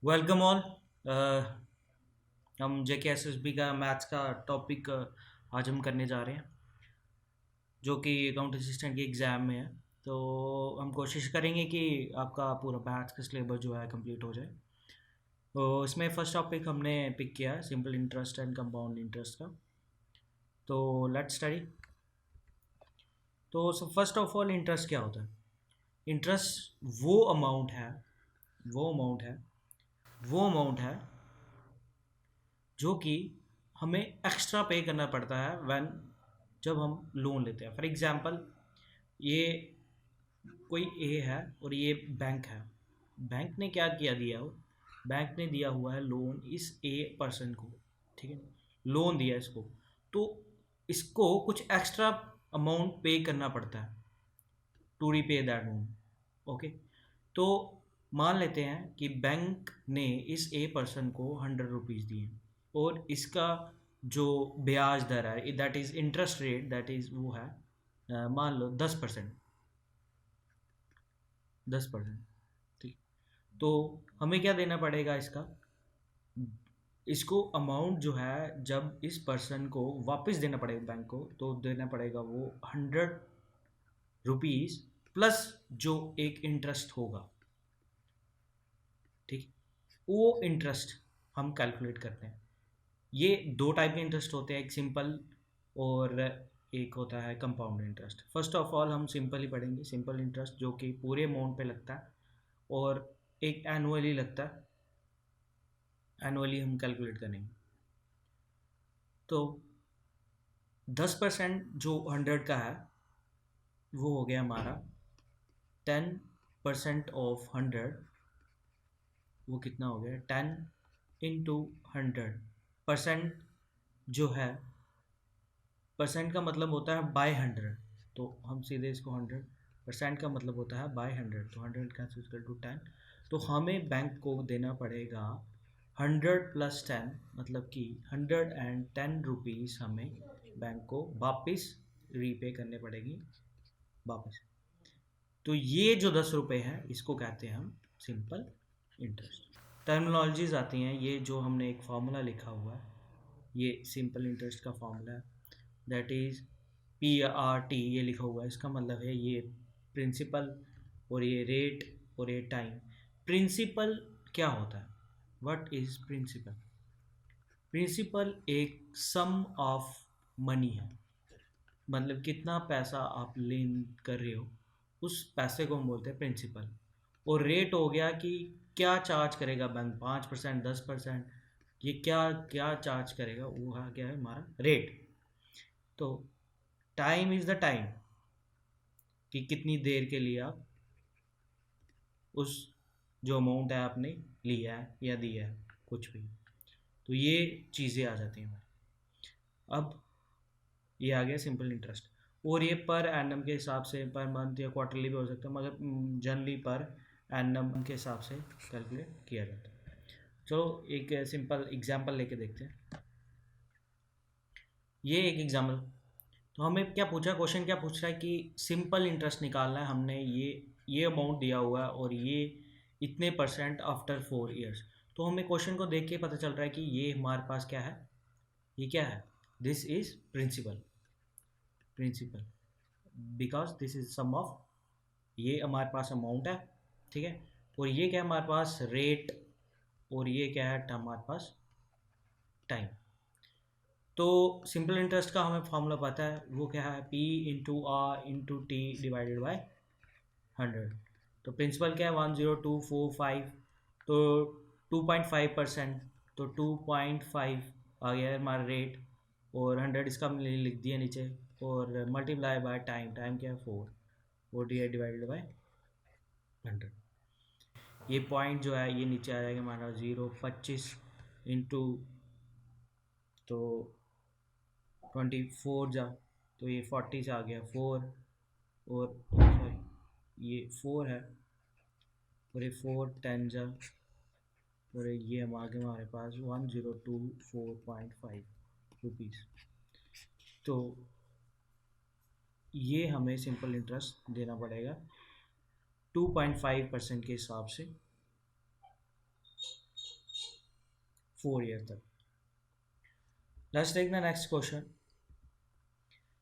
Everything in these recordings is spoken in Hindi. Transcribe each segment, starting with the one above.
Welcome all. हम जेके एसएसबी का मैथ्स का टॉपिक आज हम करने जा रहे हैं जो कि अकाउंट असिस्टेंट के एग्ज़ाम में है। तो हम कोशिश करेंगे कि आपका पूरा मैथ्स का सिलेबस जो है कंप्लीट हो जाए। तो इसमें फर्स्ट टॉपिक हमने पिक किया है simple interest and compound interest का। तो लेट्स स्टडी। तो फर्स्ट ऑफ ऑल इंटरेस्ट क्या होता है? इंटरेस्ट वो अमाउंट है जो कि हमें एक्स्ट्रा पे करना पड़ता है व्हेन जब हम लोन लेते हैं। फॉर एग्जांपल, ये कोई ए है और ये बैंक है। बैंक ने क्या किया दिया हो? बैंक ने दिया हुआ है लोन इस ए पर्सन को, ठीक है, लोन दिया इसको। तो इसको कुछ एक्स्ट्रा अमाउंट पे करना पड़ता है to repay that loan. Okay, तो मान लेते हैं कि बैंक ने इस ए पर्सन को 100 रुपीज़ दिए और इसका जो ब्याज दर है, that is interest rate, that is वो है मान लो 10%। 10%, ठीक। तो हमें क्या देना पड़ेगा इसका? इसको अमाउंट जो है जब इस पर्सन को वापस देना पड़ेगा बैंक को, तो देना पड़ेगा वो 100 रुपीज़ प्लस जो एक इंटरेस्ट होगा, ठीक। वो इंटरेस्ट हम कैलकुलेट करते हैं। ये दो टाइप के इंटरेस्ट होते हैं, एक सिंपल और एक होता है compound interest. First of all हम सिंपल ही पढ़ेंगे, सिंपल इंटरेस्ट जो कि पूरे अमाउंट पे लगता है और एक एनुअली लगता है। एनुअली हम कैलकुलेट करेंगे। तो 10% जो 100 का है वो हो गया हमारा 10% ऑफ 100। वो कितना हो गया? 10 × 100। जो है, परसेंट का मतलब होता है बाय 100। तो हम सीधे इसको 100% का मतलब होता है बाय 100, तो 100 कैंसिल कर टू 10। तो हमें बैंक को देना पड़ेगा 100 + 10, मतलब कि 110 रुपीज़ हमें बैंक को वापस रीपे करने पड़ेगी वापस। तो ये जो 10 रुपये हैं इसको कहते हैं हम सिंपल इंटरेस्ट। टर्मिनोलॉजीज आती हैं, ये जो हमने एक फार्मूला लिखा हुआ है, ये सिंपल इंटरेस्ट का फार्मूला है, दैट इज़ PRT। ये लिखा हुआ है, इसका मतलब है ये प्रिंसिपल और ये रेट और ये टाइम। प्रिंसिपल क्या होता है? What is principal? प्रिंसिपल एक सम ऑफ मनी है, मतलब कितना पैसा आप लेन कर रहे हो उस पैसे को हम बोलते हैं प्रिंसिपल। और रेट हो गया कि क्या चार्ज करेगा बैंक, 5%, 10%, ये क्या क्या चार्ज करेगा, वो है क्या है हमारा रेट। तो टाइम इज़ द टाइम, कि कितनी देर के लिए आप उस जो अमाउंट है आपने लिया है या दिया है कुछ भी। तो ये चीज़ें आ जाती हैं हमारी। अब ये आ गया सिंपल इंटरेस्ट। और ये पर एनम के हिसाब से पर मंथ या क्वार्टरली भी हो सकता है, मगर जनरली पर एनम के हिसाब से कैलकुलेट किया जाता है। चलो एक सिंपल एग्जांपल लेके देखते हैं। ये एक एग्जाम्पल। तो हमें क्या पूछा, क्वेश्चन क्या पूछ रहा है कि सिंपल इंटरेस्ट निकालना है। हमने ये अमाउंट दिया हुआ है और ये इतने परसेंट आफ्टर 4 ईयर्स। तो हमें क्वेश्चन को देख के पता चल रहा है कि ये हमारे पास क्या है, ये क्या है? This is principal because this is sum of, ये हमारे पास अमाउंट है, ठीक है। और ये क्या है हमारे पास? रेट। और ये क्या है हमारे पास? टाइम। तो सिंपल इंटरेस्ट का हमें फॉर्मूला पता है, वो क्या है? P × R × T/100। तो प्रिंसिपल क्या है? 10245। तो 2.5%, तो 2.5 आ गया है हमारा रेट। और 100 इसका हमने लिख दिया नीचे, और मल्टीप्लाई बाय टाइम। टाइम क्या है? 4 ये पॉइंट जो है ये नीचे आ जाएगा हमारा 0.25 इंटू, तो 24 जा, तो ये 40 से आ गया 4। और सॉरी, ये 4 है, और ये 4 10 जा, और ये हम आगे हमारे पास 1024.5 रुपीज़। तो ये हमें सिंपल इंटरेस्ट देना पड़ेगा 2.5% के हिसाब से 4 ईयर तक। Let's take the next question.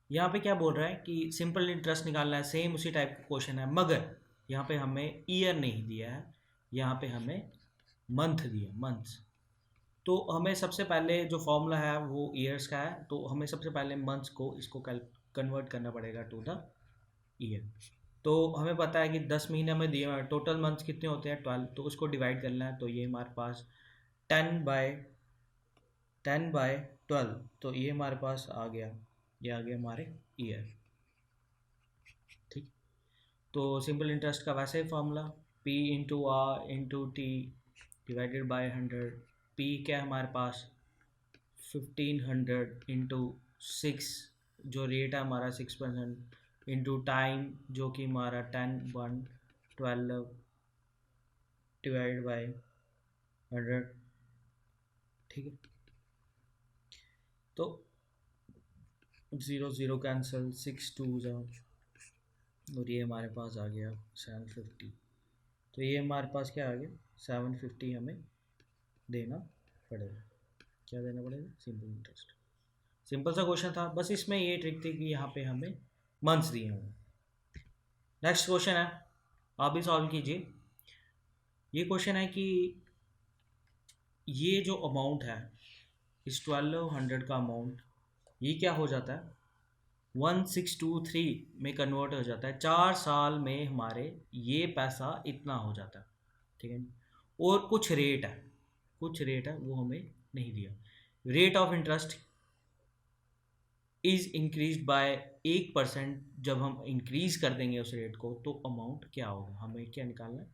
यहाँ पे क्या बोल रहा है कि सिंपल इंटरेस्ट निकालना है, सेम उसी टाइप का क्वेश्चन है, मगर यहाँ पे हमें ईयर नहीं दिया है, यहाँ पे हमें मंथ दिया, मंथ्स। तो हमें सबसे पहले जो फॉर्मूला है वो ईयर्स का है, तो हमें सबसे पहले मंथ्स को इसको कन्वर्ट करना पड़ेगा टू द ईयर। तो हमें पता है कि 10 महीने में दिए हुए टोटल मंथ्स कितने होते हैं 12, तो उसको डिवाइड करना है। तो ये हमारे पास 10/12, तो ये हमारे पास आ गया, ये आ गया हमारे ईयर। ठीक, तो सिंपल इंटरेस्ट का वैसे ही formula P into are into T divided by 100। P क्या है हमारे पास 1500 इंटू 6, जो रेट है हमारा 6%, इंटू टाइम जो कि हमारा 10/12 डिवाइड बाई 100। ठीक है, तो 0 0 कैंसिल, 6 2 और ये हमारे पास आ गया 750। तो ये हमारे पास क्या आ गया 750 हमें देना पड़ेगा। क्या देना पड़ेगा? Simple interest. सिंपल सा क्वेश्चन था, बस इसमें ये ट्रिक थी कि यहाँ पे हमें मंथ्स दिए होंगे। नेक्स्ट क्वेश्चन है, आप भी सॉल्व कीजिए। ये क्वेश्चन है कि ये जो अमाउंट है इस 1200 का अमाउंट, ये क्या हो जाता है 1623 में कन्वर्ट हो जाता है। 4 साल में हमारे ये पैसा इतना हो जाता है। ठीक है, और कुछ रेट है, कुछ रेट है वो हमें नहीं दिया। Rate of interest is increase by 1%। जब हम इंक्रीज कर देंगे उस रेट को तो अमाउंट क्या होगा, हमें क्या निकालना है,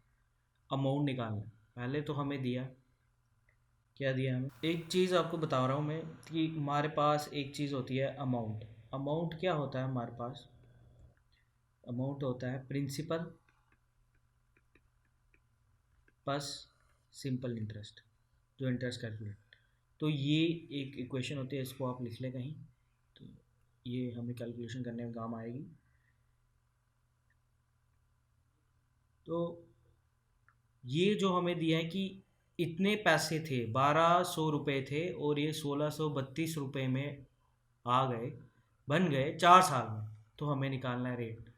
अमाउंट निकालना है। पहले तो हमें दिया, क्या दिया हमें, एक चीज़ आपको बता रहा हूँ मैं कि हमारे पास एक चीज़ होती है अमाउंट। अमाउंट क्या होता है हमारे पास, अमाउंट होता है प्रिंसिपल प्लस सिंपल इंटरेस्ट, जो इंटरेस्ट कैलकुलेट। तो ये एक इक्वेशन होती है, इसको आप लिख लें कहीं, तो ये हमें कैलकुलेशन करने में काम आएगी। तो ये जो हमें दिया है कि इतने पैसे थे 1200 रुपये थे और ये 1632 रुपये में आ गए, बन गए 4 साल में, तो हमें निकालना है रेट।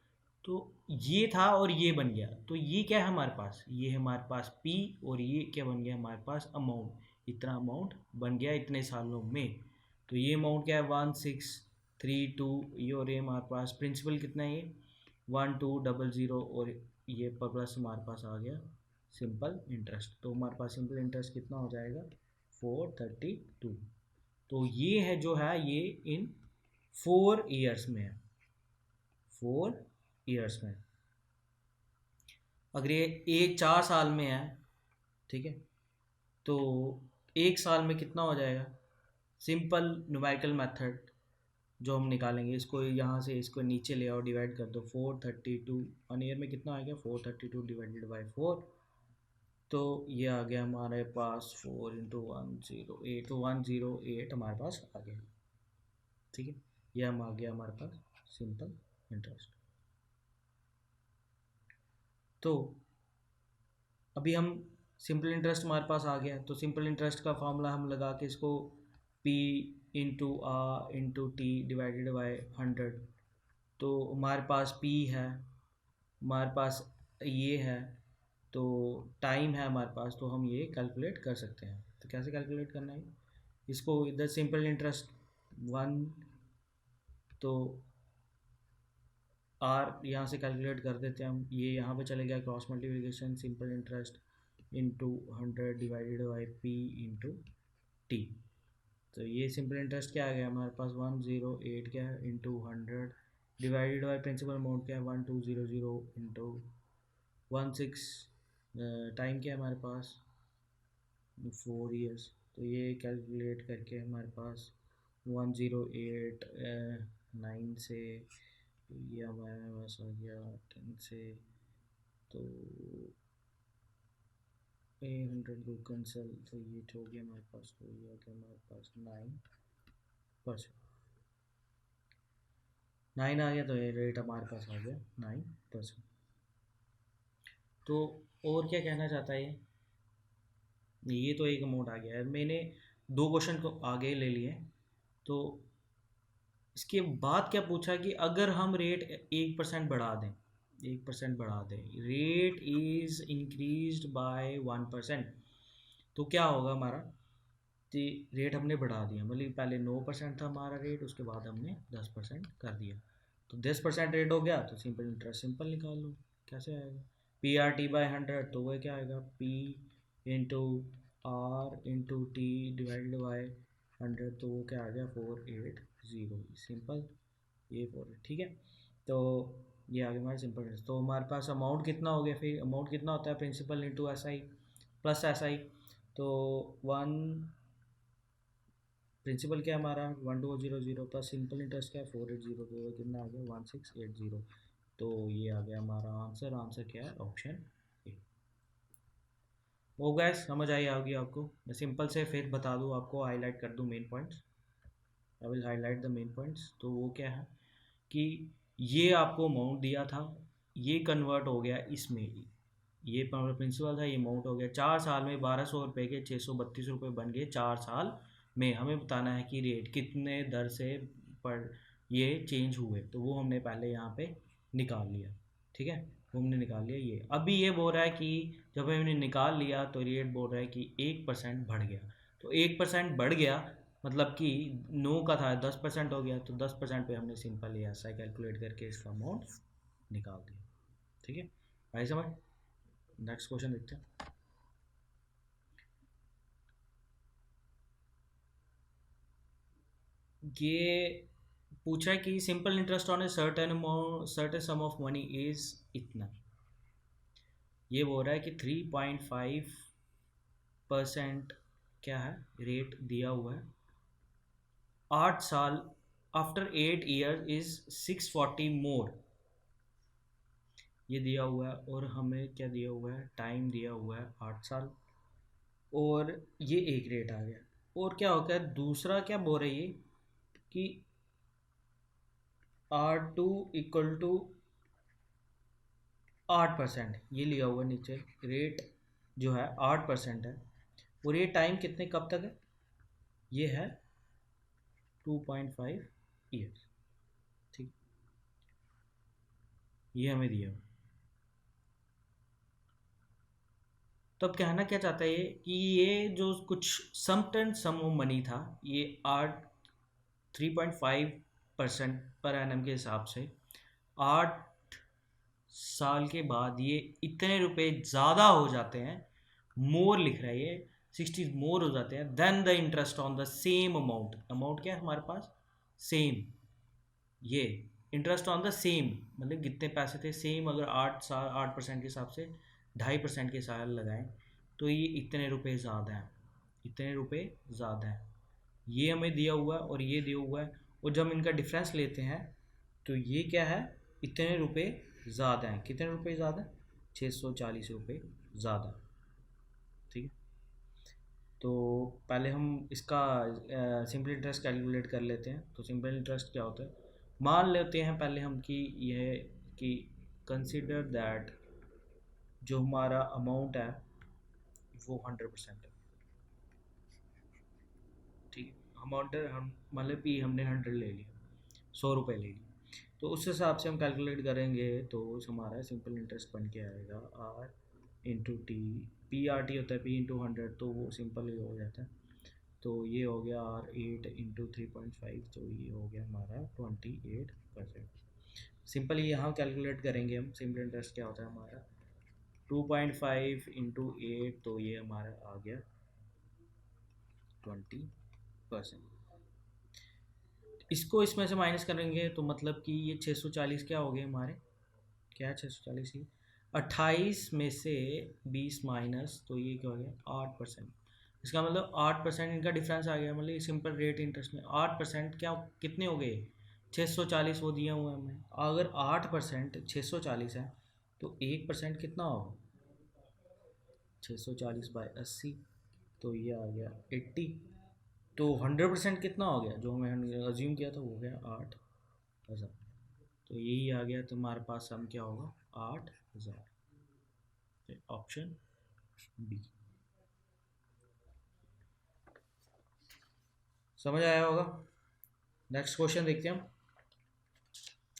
तो ये था और ये बन गया, तो ये क्या है हमारे पास, ये है हमारे पास P, और ये क्या बन गया हमारे पास अमाउंट, इतना अमाउंट बन गया इतने सालों में। तो ये अमाउंट क्या है 1632, ये और ये हमारे पास प्रिंसिपल कितना है ये 1200, और ये प्लस हमारे पास आ गया सिंपल इंटरेस्ट। तो हमारे पास सिंपल इंटरेस्ट कितना हो जाएगा 432। तो ये है जो है ये इन 4 ईयर्स में है, 4 ईयर्स में। अगर ये 4 साल में है, ठीक है, तो 1 साल में कितना हो जाएगा, सिंपल न्यूमेरिकल मेथड जो हम निकालेंगे, इसको यहाँ से इसको नीचे ले आओ, डिवाइड कर दो 432, 1 ईयर में कितना आ गया 432 डिवाइडेड बाई 4, तो ये आ गया हमारे पास 4 इंटू 108, तो 108 हमारे पास आ गया। ठीक है, ये हम आ गया हमारे पास सिंपल इंटरेस्ट। तो अभी हम सिंपल इंटरेस्ट हमारे पास आ गया, तो सिंपल इंटरेस्ट का फॉर्मूला हम लगा के इसको P into are into T divided by 100। तो हमारे पास P है, हमारे पास ये है, तो टाइम है हमारे पास, तो हम ये कैलकुलेट कर सकते हैं। तो कैसे कैलकुलेट करना है इसको, इधर सिंपल इंटरेस्ट 1, तो आर यहाँ से कैलकुलेट कर देते हैं हम, ये यहाँ पे चले गया cross multiplication, simple interest into 100 divided by P into T. तो ये सिंपल इंटरेस्ट क्या आ गया हमारे पास 108 क्या है into 100 divided by principal amount क्या है 1200 इंटू 16, टाइम क्या है हमारे पास 4 ईयर्स। तो ये कैलकुलेट करके हमारे पास 1089 से ये हमारे पास आ गया 10 से, तो 100 को कैंसिल, तो ये हो गया हमारे पास, तो ये आ गया हमारे पास 9%, 9 आ गया, तो ये रेट हमारे पास आ गया 9%। तो और क्या कहना चाहता है ये, ये तो एक अमाउंट आ गया है। मैंने दो क्वेश्चन को आगे ले लिए। तो इसके बाद क्या पूछा कि अगर हम रेट 1% बढ़ा दें, 1% बढ़ा दें, रेट इज इंक्रीज्ड बाय 1%, तो क्या होगा हमारा? कि रेट हमने बढ़ा दिया, मतलब पहले 9% था हमारा रेट, उसके बाद हमने 10% कर दिया। तो 10% रेट हो गया तो सिंपल इंटरेस्ट सिंपल निकाल लो। कैसे आएगा? पी आर टी बाई 100, तो वह क्या आएगा? P into are into T divided by 100, तो वो क्या आ गया? 480। सिंपल, ये 4, ठीक है। तो ये आ गया हमारा सिंपल इंटरेस्ट। तो हमारे पास अमाउंट कितना हो गया? फिर अमाउंट कितना होता है? Principal into S I plus S I. तो वन, प्रिंसिपल क्या है हमारा? 1200 प्लस सिंपल इंटरेस्ट क्या है? 480, तो कितना आ गया? 1680। तो ये आ गया हमारा आंसर। आंसर क्या है? Option A. वो गैस समझ आई होगी आपको। मैं सिंपल से फिर बता दूँ आपको, हाईलाइट कर दूँ main points. I will highlight the main points. तो वो क्या है कि ये आपको अमाउंट दिया था, ये कन्वर्ट हो गया इसमें, ये प्रिंसिपल था, ये अमाउंट हो गया 4 साल में 1200 रुपये के 632 रुपये बन गए 4 साल में। हमें बताना है कि रेट कितने दर से पर ये चेंज हुए, तो वो हमने पहले यहाँ पे निकाल लिया। ठीक है, वो हमने निकाल लिया। ये अभी ये बोल रहा है कि जब हमने निकाल लिया तो रेट बोल रहा है कि 1% बढ़ गया। तो 1% बढ़ गया मतलब कि 9 का था 10% हो गया, तो 10% पे हमने सिंपल ऐसा कैलकुलेट करके इसका अमाउंट निकाल दिया। ठीक है भाई, समझ? नेक्स्ट क्वेश्चन देखते हैं। ये पूछा है कि simple interest on a certain amount, certain some of money is इतना। ये बोल रहा है कि 3.5% क्या है रेट दिया हुआ है, 8 साल, आफ्टर 8 ईयर इज 640 मोर, ये दिया हुआ है। और हमें क्या दिया हुआ है? टाइम दिया हुआ है 8 साल, और ये एक रेट आ गया। और क्या होगा है दूसरा? क्या बोल रही है कि R2 इक्वल टू 8%, ये लिया हुआ नीचे रेट जो है 8% है। और ये टाइम कितने कब तक है? ये है 2.5 ईयर्स। ठीक, ये हमें दिया हुआ। तो अब कहना क्या चाहता है ये कि ये जो कुछ सम ऑफ मनी था, ये 3.5% पर एनम के हिसाब से 8 साल के बाद ये इतने रुपए ज़्यादा हो जाते हैं, मोर लिख रहा है ये, 60 मोर हो जाते हैं then the interest on the same amount. Amount क्या है हमारे पास? सेम। ये इंटरेस्ट ऑन द सेम मतलब कितने पैसे थे सेम, अगर 8 साल 8% के हिसाब से 2.5% के साल लगाएं तो ये इतने रुपए ज़्यादा हैं, इतने रुपए ज़्यादा हैं। ये हमें दिया हुआ है और ये दिया हुआ है, और जब हम इनका डिफरेंस लेते हैं तो ये क्या है? इतने रुपए ज़्यादा हैं। कितने रुपए ज़्यादा? 640 रुपये ज़्यादा। ठीक है, तो पहले हम इसका सिंपल इंटरेस्ट कैलकुलेट कर लेते हैं। तो सिंपल इंटरेस्ट क्या होता है? मान लेते हैं पहले हम कि यह कि कंसिडर दैट जो हमारा अमाउंट है वो 100% है। ठीक है, अमाउंट हम मतलब कि हमने 100 ले लिया, 100 रुपये ले लिए, तो उस हिसाब से हम कैलकुलेट करेंगे तो हमारा सिंपल इंटरेस्ट बन के आएगा R into T. P R T होता है पी इंटू 100, तो वो सिंपल ही हो जाता है। तो ये हो गया आर 8 इंटू 3.5, तो ये हो गया हमारा 28%। सिंपली यहाँ कैलकुलेट करेंगे हम सिंपल इंटरेस्ट क्या होता है हमारा 2.5 इंटू 8, तो ये हमारा आ गया 20%। इसको इसमें से माइनस करेंगे तो मतलब कि ये 640 क्या हो गए हमारे? क्या है 640 ही? 28 में से 20 माइनस, तो ये क्या हो गया 8%। इसका मतलब 8% इनका डिफरेंस आ गया। मतलब ये सिंपल रेट इंटरेस्ट में 8% क्या कितने हो गए? 640 वो दिया हुआ है हमें। अगर 8% 640 है तो 1% कितना होगा? 640/80, तो ये आ गया 80। तो 100% कितना हो गया? जो हमें अज्यूम किया था वो हो गया 8,000। तो यही आ गया तुम्हारे पास सम क्या होगा? 8,000। Option B. समझ आया होगा। नेक्स्ट क्वेश्चन देखते हैं हम।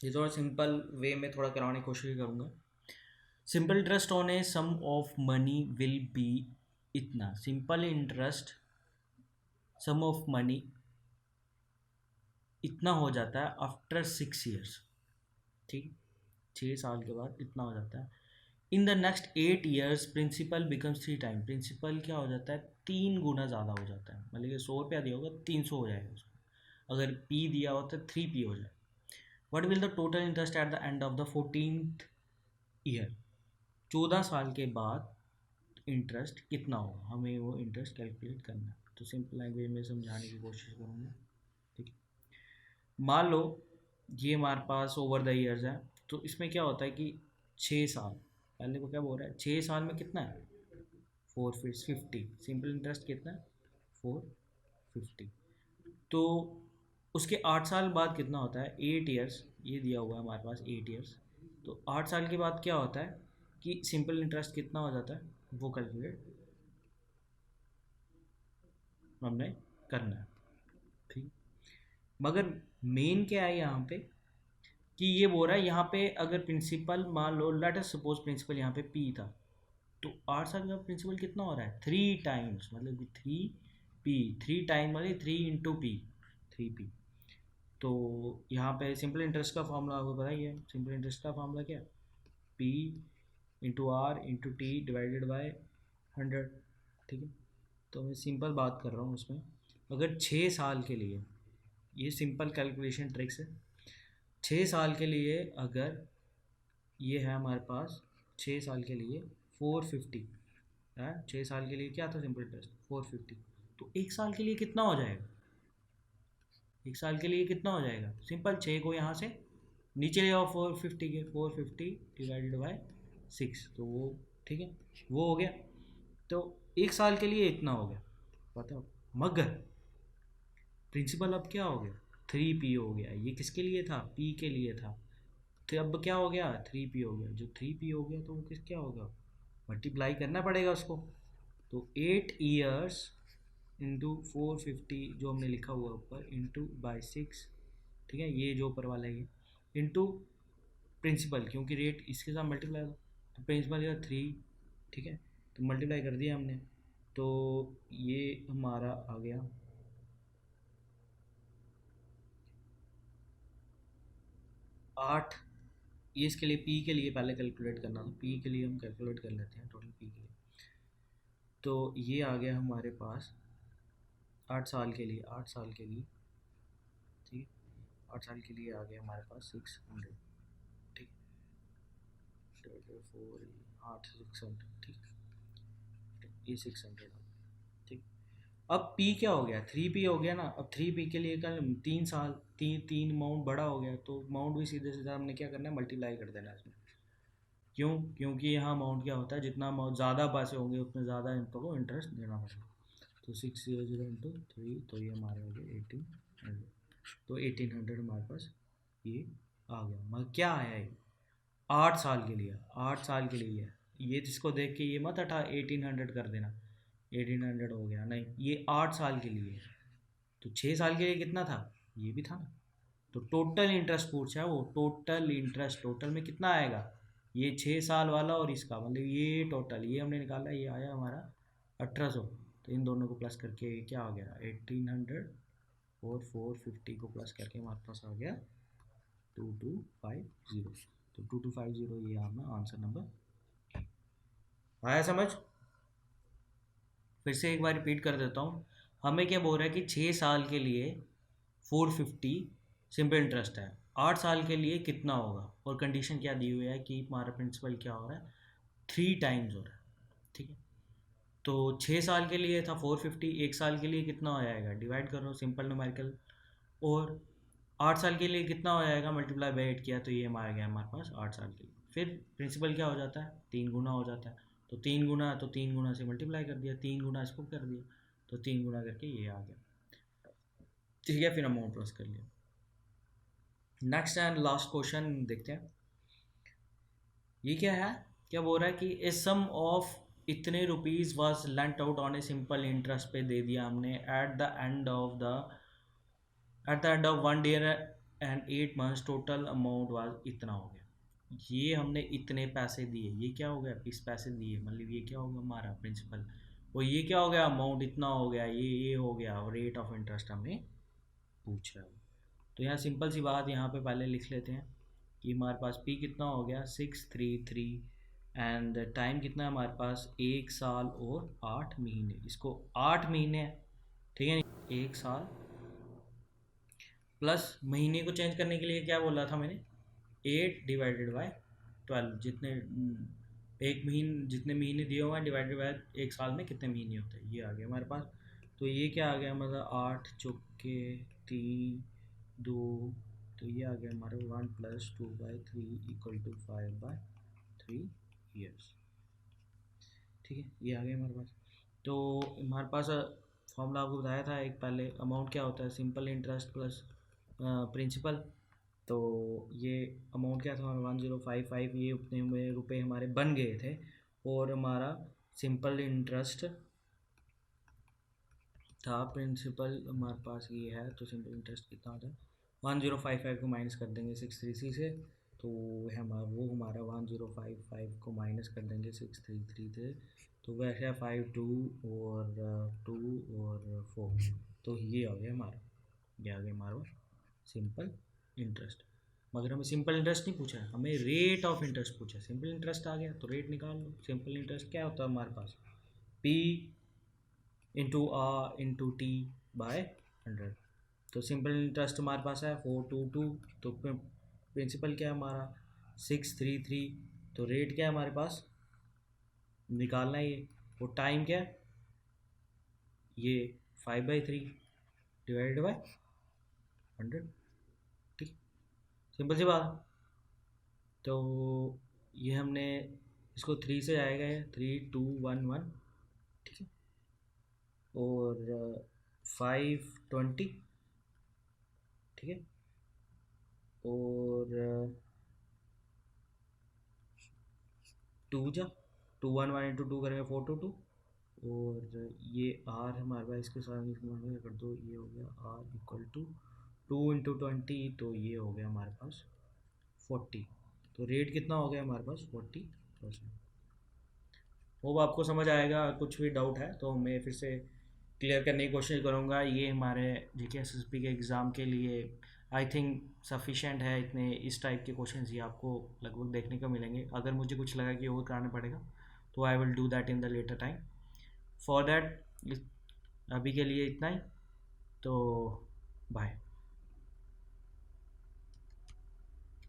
ये थोड़ा सिंपल वे में थोड़ा कराने की कोशिश करूँगा। Simple interest on a sum of money will be इतना। Simple interest sum of money इतना हो जाता है आफ्टर 6 years। ठीक, 6 साल के बाद इतना हो जाता है। In the next 8 years principal becomes 3 time. Principal क्या हो जाता है, 3 गुना ज़्यादा हो जाता है। मतलब कि 100 रुपया दिया होगा 300 हो जाएगा उसको। अगर पी दिया होता है 3p हो जाए। What will the total interest at the end of the 14th year। 14 साल के बाद इंटरेस्ट कितना होगा, हमें वो इंटरेस्ट कैलकुलेट करना है। तो सिंपल लैंग्वेज में समझाने की कोशिश करूँगा। ठीक है, मान लो ये हमारे पास ओवर द ईयर्स है। तो इसमें क्या होता है कि 6 साल, पहले को क्या बोल रहा है, 6 साल में कितना है 450। सिंपल इंटरेस्ट कितना है 450। तो उसके 8 साल बाद कितना होता है 8 years। ये दिया हुआ है हमारे पास 8 years। तो 8 साल के बाद क्या होता है कि सिंपल इंटरेस्ट कितना हो जाता है वो कैलकुलेट हमने करना है। ठीक, मगर मेन क्या है यहाँ पे कि ये बोल रहा है यहाँ पे अगर प्रिंसिपल मान लो, लेट अस सपोज प्रिंसिपल यहाँ पे पी था। तो 8 साल का प्रिंसिपल कितना हो रहा है 3 times, मतलब कि 3p, 3 टाइम वाली 3 × p, 3p। तो यहाँ पे सिंपल इंटरेस्ट का फॉर्मूला आपको पता ही है। सिंपल इंटरेस्ट का फॉर्मूला क्या है, p × r × t/100। ठीक है, तो मैं सिंपल बात कर रहा हूँ उसमें। अगर 6 साल के लिए, ये सिंपल कैलकुलेशन ट्रिक्स है। 6 साल के लिए अगर ये है हमारे पास, 6 साल के लिए 450 है। 6 साल के लिए क्या था सिंपल इंटरेस्ट 450। तो 1 साल के लिए कितना हो जाएगा, 1 साल के लिए कितना हो जाएगा, सिंपल 6 को यहाँ से नीचे ले आओ 450 के, 450/6। तो वो ठीक है, वो हो गया। तो 1 साल के लिए इतना हो गया, बताओ। मगर प्रिंसिपल अब क्या हो गया 3p हो गया। ये किसके लिए था, p के लिए था। तो अब क्या हो गया 3p हो गया। जो 3p हो गया तो वो किस क्या होगा, मल्टीप्लाई करना पड़ेगा उसको। तो 8 years इंटू 450 जो हमने लिखा हुआ ऊपर, इंटू बाई 6। ठीक है, ये जो ऊपर वाला है ये इंटू प्रिंसिपल, क्योंकि रेट इसके साथ मल्टीप्लाई होगा। तो प्रिंसिपल का 3। ठीक है, तो मल्टीप्लाई कर दिया हमने। तो ये हमारा आ गया 8। ये इसके लिए पी के लिए पहले कैलकुलेट करना, तो पी के लिए हम कैलकुलेट कर लेते हैं टोटल पी के लिए। तो ये आ गया हमारे पास 8 साल के लिए, 8 साल के लिए। ठीक है, 8 साल के लिए आ गया हमारे पास 600। ठीक, 4 8 600। ठीक, ये 600। ठीक, अब पी क्या हो गया 3p हो गया ना। अब 3p के लिए कल 3 साल, तीन अमाउंट बड़ा हो गया। तो अमाउंट भी सीधे सीधा हमने क्या करना है मल्टीप्लाई कर देना है इसमें। क्यों, क्योंकि यहाँ अमाउंट क्या होता है, जितना अमाउंट ज़्यादा पैसे होंगे उतने ज़्यादा इनको को इंटरेस्ट देना पड़ेगा। तो 600 × 3, तो ये हमारे हो गए 1800। तो 1800 हमारे पास ये आ गया। मगर क्या आया ये 8 साल के लिए, 8 साल के लिए है। ये जिसको देख के ये मत हटा 1800 कर देना, 1800 हो गया नहीं, ये 8 साल के लिए है। तो 6 साल के लिए कितना था, ये भी था ना। तो टोटल इंटरेस्ट पूछा है वो, टोटल इंटरेस्ट, टोटल में कितना आएगा, ये 6 साल वाला और इसका, मतलब ये टोटल ये हमने निकाला, ये आया हमारा 1800। तो इन दोनों को प्लस करके क्या आ गया 1800 और 450 को प्लस करके हमारे पास आ गया 2250। तो 2250 ये हमारा आंसर नंबर आया समझ। फिर से एक बार रिपीट कर देता हूँ। हमें क्या बोल रहा है कि 6 साल के लिए 450 सिंपल इंटरेस्ट है, 8 साल के लिए कितना होगा, और कंडीशन क्या दी हुई है कि हमारा प्रिंसिपल क्या हो रहा है 3 टाइम्स हो रहा है। ठीक है, तो 6 साल के लिए था 450, 1 साल के लिए कितना हो जाएगा, डिवाइड करो सिंपल न्यूमेरिकल। और 8 साल के लिए कितना हो जाएगा, मल्टीप्लाई बाई 8 किया तो ये हमारा गया हमारे पास 8 साल के लिए। फिर प्रिंसिपल क्या हो जाता है 3 गुना हो जाता है। तो 3 गुना, तो 3 गुना से मल्टीप्लाई कर दिया, 3 गुना इसको कर दिया, तो 3 गुना करके ये आ गया। ठीक है, फिर अमाउंट प्लस कर लिया। नेक्स्ट एंड लास्ट क्वेश्चन देखते हैं। ये क्या है, क्या बोल रहा है कि ए सम ऑफ इतने rupees was lent out on a simple interest पे दे दिया हमने at the end of the at the end of 1 year and 8 months total amount was इतना हो गया। ये हमने इतने पैसे दिए, ये क्या हो गया, इस पैसे दिए, मतलब ये क्या होगा हमारा प्रिंसिपल, और ये क्या हो गया अमाउंट इतना हो गया, ये हो गया, और रेट ऑफ इंटरेस्ट हमें पूछ रहा है। तो यहाँ सिंपल सी बात यहाँ पे पहले लिख लेते हैं कि हमारे पास पी कितना हो गया 633 एंड टाइम कितना है हमारे पास 1 साल और 8 महीने, इसको 8 महीने, ठीक है, 1 साल प्लस महीने को चेंज करने के लिए क्या बोला था मैंने, 8/12, जितने एक महीने जितने महीने दिए हुए हैं डिवाइडेड बाय 1 साल में कितने महीने होते हैं, ये आ गया हमारे पास। तो ये क्या आ गया मतलब 8 × 3 = 2, तो ये आ गया हमारे 1 + 2/3 = 5/3 ईयर्स, ठीक है, ये आ गया हमारे पास। तो हमारे पास फॉर्मूला आपको बताया था एक पहले, अमाउंट क्या होता है, सिंपल इंटरेस्ट प्लस प्रिंसिपल। तो ये अमाउंट क्या था 1055, ये उतने रुपए हमारे बन गए थे, और हमारा सिंपल इंटरेस्ट था, प्रिंसिपल हमारे पास ये है, तो सिंपल इंटरेस्ट कितना होता है 1055 को माइनस कर देंगे 633 से, तो हमारा 1055 को माइनस कर देंगे 633 से, तो वैसे है 5 2 और 2 और 4, तो ये आ गया हमारा, ये आ गया हमारा सिंपल इंटरेस्ट। मगर हमें सिंपल इंटरेस्ट नहीं पूछा है, हमें रेट ऑफ इंटरेस्ट पूछा है। सिंपल इंटरेस्ट आ गया तो रेट निकाल लो। सिंपल इंटरेस्ट क्या होता है हमारे पास, P इंटू टी बाय 100। तो सिंपल इंटरेस्ट हमारे पास है 422, तो प्रिंसिपल क्या है हमारा 633, तो रेट क्या है हमारे पास निकालना है ये, और टाइम क्या है ये 5/3 डिवाइडेड बाय 100, ठीक, सिंपल सी बात। तो ये हमने इसको 3 से आएगा, 3211, ठीक है, और 520, ठीक है, और 2 इंटू 2 करेंगे 422, और ये आर हमारे पास इसके साथ इसको कर दो, ये हो गया आर = 2 × 20, तो ये हो गया हमारे पास 40। तो रेट कितना हो गया हमारे पास 40%। होप आपको समझ आएगा, कुछ भी डाउट है तो मैं फिर से क्लियर करने की कोशिश करूँगा। ये हमारे GK SSB के एग्ज़ाम के लिए आई थिंक सफिशेंट है, इतने इस टाइप के क्वेश्चन ही आपको लगभग देखने को मिलेंगे। अगर मुझे कुछ लगा कि और कराना पड़ेगा तो I will do that in the later time. For that अभी के लिए इतना ही, तो बाय।